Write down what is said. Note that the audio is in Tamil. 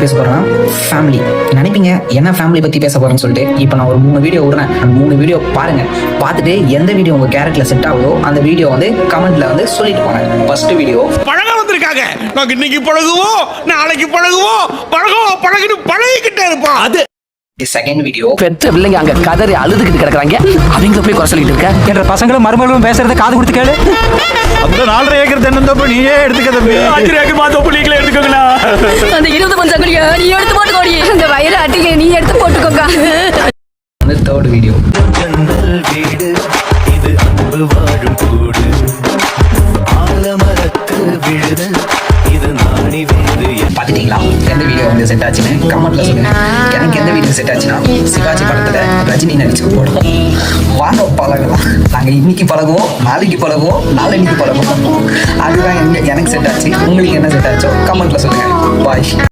பேச போறேன்னா ஃபேமிலி. நினைப்பீங்க என்ன ஃபேமிலி பத்தி பேச போறேன்னு சொல்லிட்டு. இப்போ நான் ஒரு 3 வீடியோ விடுறேன். அந்த 3 வீடியோ பாருங்க. பார்த்துட்டு எந்த வீடியோ உங்க கேரக்டர்ல செட் ஆகுதோ அந்த வீடியோ வந்து கமெண்ட்ல வந்து சொல்லிட்டு போங்க. ஃபர்ஸ்ட் வீடியோ பழக வந்திருக்காங்க. நாங்க இன்னைக்கு பழகுவோம், நாளைக்கு பழகுவோம், பழகுன்னு பழகிக்கிட்டே இருப்போம். அது செகண்ட் வீடியோ. பெற்ற பிள்ளைங்க அங்க கதறி அழுதுகிட்டு கிடக்குறாங்க. அவங்க போய் குறை சொல்லிட்டு இருக்க என்ற பசங்களும் மருமகளும் பேசுறத காது கொடுத்து கேளு. அந்த 4.5 ஏக்கர் தென்னந்தோப்பு நீயே எடுத்துக்க தம்பி. 5 ஏக்கர் மாத்தோப்பு நீங்களே எடுத்துக்கோங்களா. அந்த 20 பஞ்சம் கடியா நீ எடுத்து போட்டுக்கோடி. அந்த வயிறு அட்டியை நீ எடுத்து போட்டுக்கோங்க. அந்த தேர்ட் வீடியோ. வீடு இது அன்பு வாழும் கூடு, ஆலமரத்து விழுது இது நாணி வேறு. பாத்துட்டீங்களா எந்த வீடியோ வந்து செட் ஆச்சுன்னு கமெண்ட்ல சொல்லுங்க. எனக்கு எந்த வீடியோ செட் ஆச்சுன்னா சிவாஜி படத்துல ரஜினி நடிச்சு போடுவோம். வாங்க பழகலாம். நாங்க இன்னைக்கு பழகுவோம், நாளைக்கு பழகுவோம், நாளைக்கு பழகுவோம். அதுதான் எனக்கு செட் ஆச்சு. உங்களுக்கு என்ன செட் ஆச்சோ கமெண்ட்ல சொல்லுங்க. பாய்.